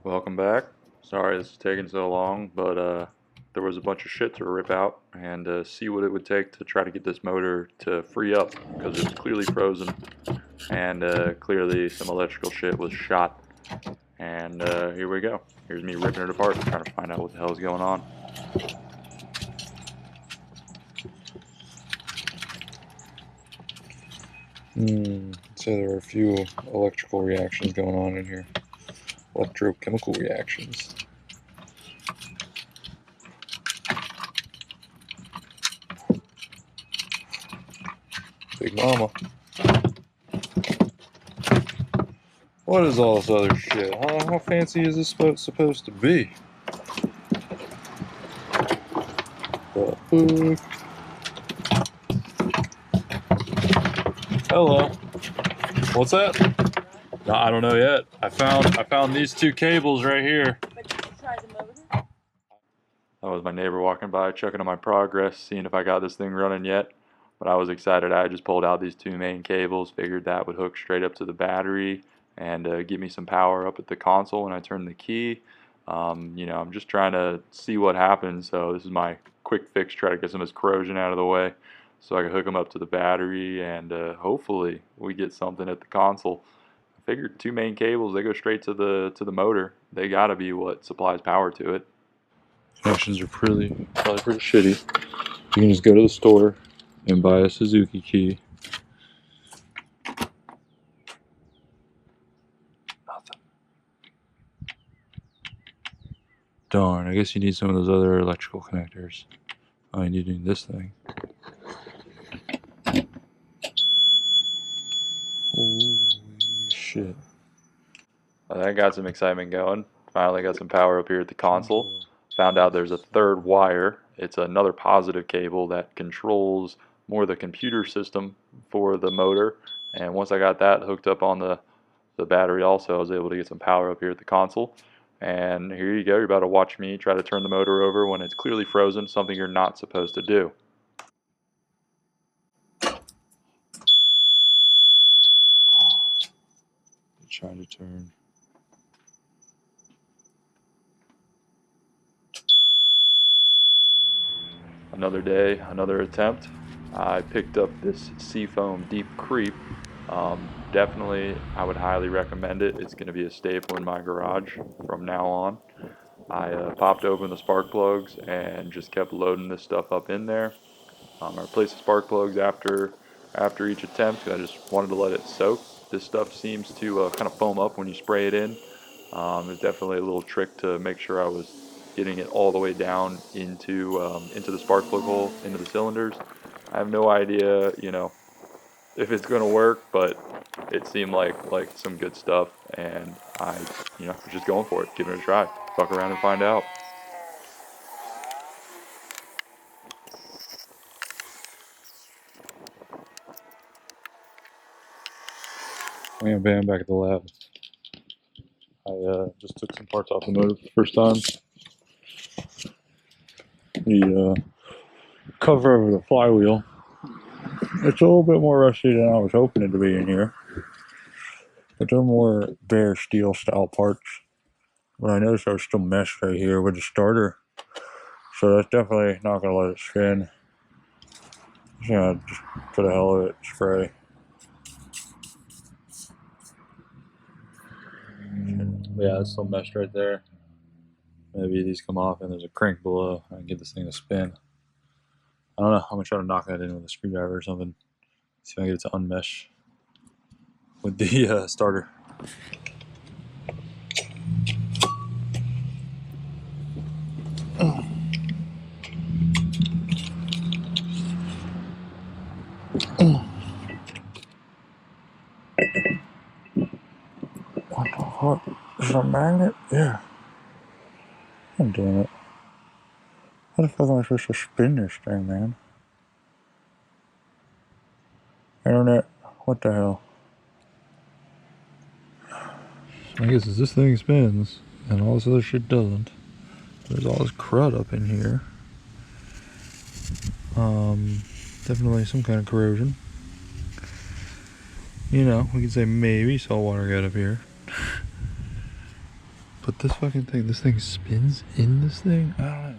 Welcome back. Sorry this is taking so long, but there was a bunch of shit to rip out and see what it would take to try to get this motor to free up because it was clearly frozen and clearly some electrical shit was shot. And here we go. Here's me ripping it apart, trying to find out what the hell is going on. So there are a few electrical reactions going on in here. Electrochemical reactions. Big Mama. What is all this other shit? How fancy is this supposed to be? The fuck? Hello. What's that? No, I don't know yet. I found these two cables right here. But did you try them over? That was my neighbor walking by, checking on my progress, seeing if I got this thing running yet. But I was excited. I just pulled out these two main cables, figured that would hook straight up to the battery and give me some power up at the console when I turn the key. You know, I'm just trying to see what happens. So this is my quick fix, try to get some of this corrosion out of the way so I can hook them up to the battery and hopefully we get something at the console. I figured two main cables, they go straight to the motor. They gotta be what supplies power to it. Connections are probably pretty shitty. You can just go to the store and buy a Suzuki key. Nothing. Darn, I guess you need some of those other electrical connectors. Oh, you need this thing. Holy shit. Well, that got some excitement going. Finally got some power up here at the console. Found out there's a third wire. It's another positive cable that controls more the computer system for the motor. And once I got that hooked up on the battery also, I was able to get some power up here at the console. And here you go, you're about to watch me try to turn the motor over when it's clearly frozen, something you're not supposed to do. Trying to turn. Another day, another attempt. I picked up this Seafoam Deep Creep. Definitely, I would highly recommend it. It's going to be a staple in my garage from now on. I popped open the spark plugs and just kept loading this stuff up in there. I replaced the spark plugs after each attempt because I just wanted to let it soak. This stuff seems to kind of foam up when you spray it in. There's definitely a little trick to make sure I was getting it all the way down into the spark plug hole, into the cylinders. I have no idea, you know, if it's gonna work, but it seemed like some good stuff, and I, you know, was just going for it, giving it a try. Fuck around and find out. Bam, back at the lab. I just took some parts off the motor for the first time. The cover over the flywheel. It's a little bit more rusty than I was hoping it to be in here. But they're more bare steel style parts. But I noticed there's still mesh right here with the starter. So that's definitely not going to let it spin. Just gonna just for the hell of it, spray. Yeah, it's still meshed right there. Maybe these come off and there's a crank below. I can get this thing to spin. I don't know. I'm gonna try to knock that in with a screwdriver or something. See if I can get it to unmesh with the starter. What the fuck? Is it a magnet? Yeah. I'm doing it. How the fuck am I supposed to spin this thing, man? Internet, what the hell? I guess as this thing spins and all this other shit doesn't, there's all this crud up in here. Definitely some kind of corrosion. You know, we could say maybe saltwater got up here. But this fucking thing, this thing spins in this thing? I don't know.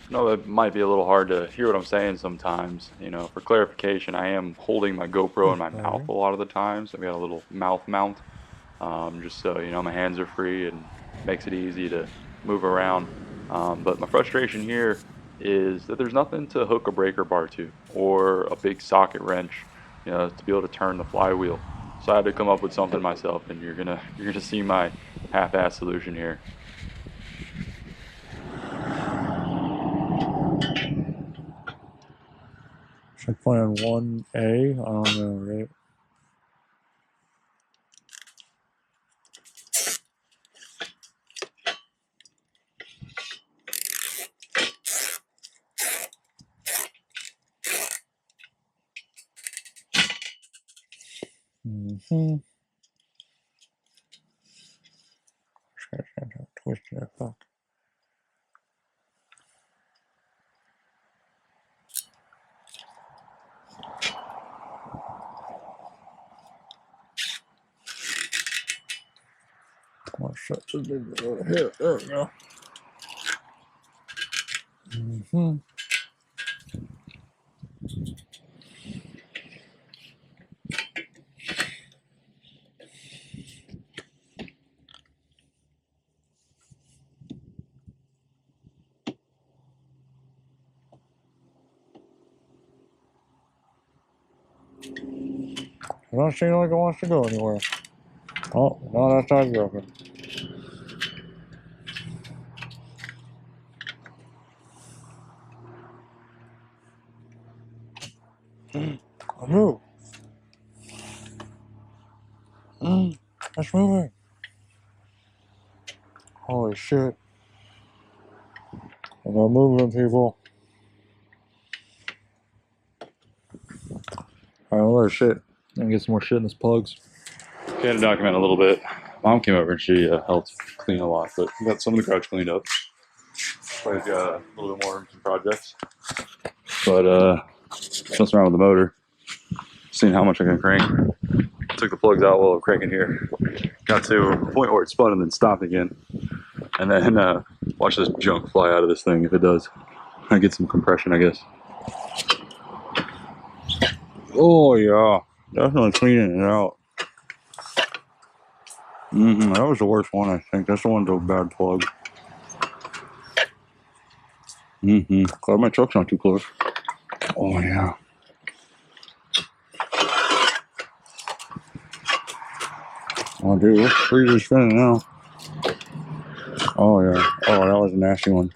No, it might be a little hard to hear what I'm saying sometimes. You know, for clarification, I am holding my GoPro in my mouth a lot of the time, so I've got a little mouth mount, just so you know my hands are free and makes it easy to move around. But my frustration here is that there's nothing to hook a breaker bar to or a big socket wrench, you know, to be able to turn the flywheel. So I had to come up with something myself, and you're gonna see my half-ass solution here. Should I play on 1A? I don't know, right? Mm-hmm. Twist it, fuck. Oh shit, here, there we go. Mm-hmm. It don't seem like it wants to go anywhere. Oh, no, that side's broken. Move. It's moving. Holy shit. I'm not moving, people. Alright, well, there's shit. I'm gonna get some more shit in this plugs. Okay, to document a little bit. Mom came over and she helped clean a lot, but we got some of the garage cleaned up. Probably got a little bit more some projects. But messing around with the motor, seeing how much I can crank. Took the plugs out while I'm cranking here. Got to a point where it spun and then stopped again. And then watch this junk fly out of this thing if it does. I get some compression, I guess. Oh, yeah. Definitely cleaning it out. That was the worst one, I think. That's the one with the bad plug. Glad my truck's not too close. Oh, yeah. Oh, dude, this freezer's spinning now. Oh, yeah. Oh, that was a nasty one.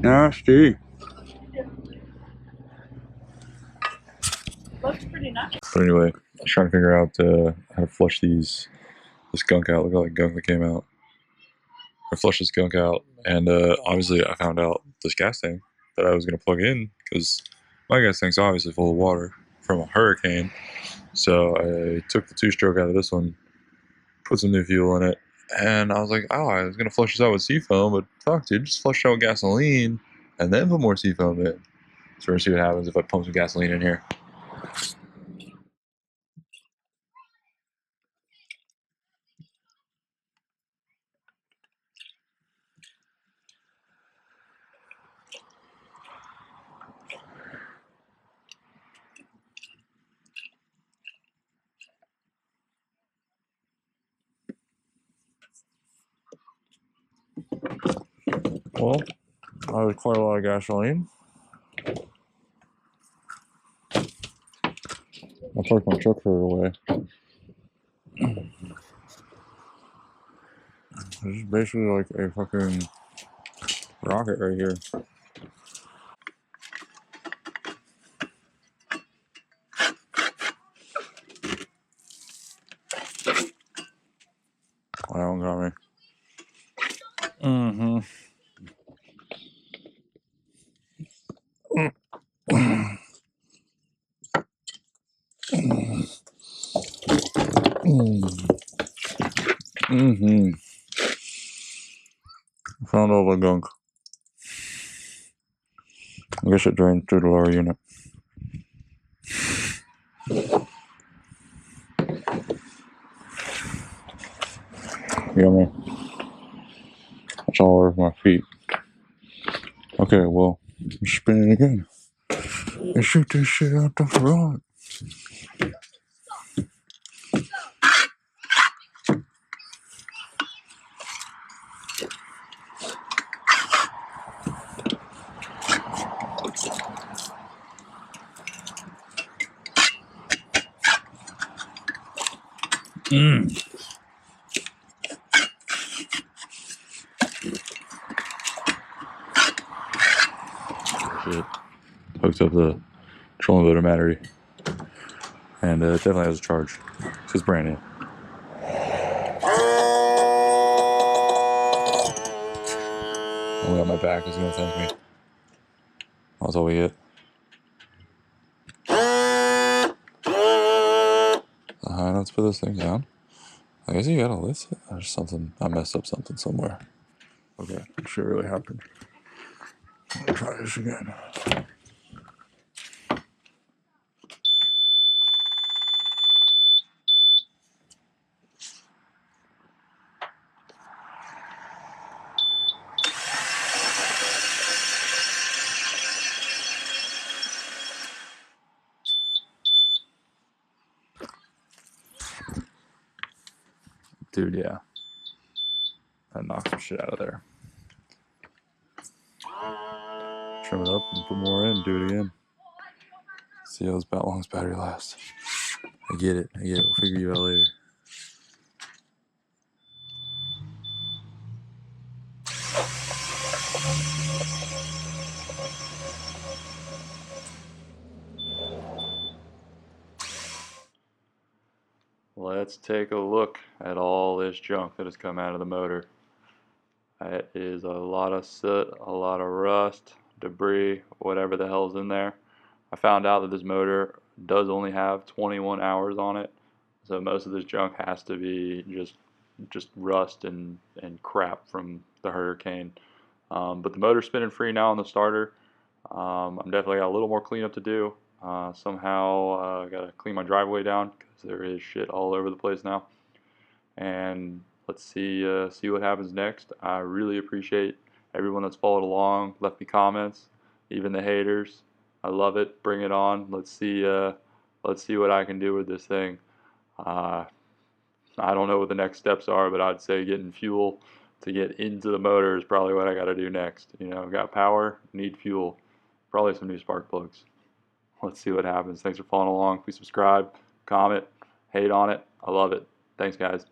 Nasty. Looks pretty nice. But anyway, I was trying to figure out how to flush this gunk out. Look at all the gunk that came out. I flushed this gunk out, and obviously I found out this gas tank that I was going to plug in, because my gas tank's obviously full of water from a hurricane. So I took the two-stroke out of this one, put some new fuel in it, and I was like, oh, I was going to flush this out with seafoam, but fuck, dude, just flush it out with gasoline and then put more seafoam in. So we're going to see what happens if I pump some gasoline in here. Well, that was quite a lot of gasoline. I parked my truck further away. This is basically like a fucking rocket right here. That one got me. Mm-hmm. Found all the gunk. I guess it drained through the lower unit. Yummy. It's all over my feet. Okay, well, spin it again. And shoot this shit out the front. Shit. Hooked up the trolling motor battery. And it definitely has a charge. It's brand new. Only on my back is gonna thank me. That's all we get. Let's put this thing down. I guess you gotta lift it. There's something. I messed up something somewhere. Okay, shit really happened. I'll try this again. Dude, yeah. That knocked some shit out of there. Trim it up and put more in, do it again. See how long this battery lasts. I get it. We'll figure you out later. Let's take a look at all this junk that has come out of the motor. It is a lot of soot, a lot of rust, debris, whatever the hell's in there. I found out that this motor does only have 21 hours on it, so most of this junk has to be just rust and crap from the hurricane. But the motor's spinning free now on the starter. I'm definitely got a little more cleanup to do. Somehow I gotta clean my driveway down because there is shit all over the place now. And let's see what happens next. I really appreciate everyone that's followed along, left me comments, even the haters. I love it. Bring it on. Let's see what I can do with this thing. I don't know what the next steps are, but I'd say getting fuel to get into the motor is probably what I got to do next. You know, got power, need fuel, probably some new spark plugs. Let's see what happens. Thanks for following along. Please subscribe, comment, hate on it. I love it. Thanks, guys.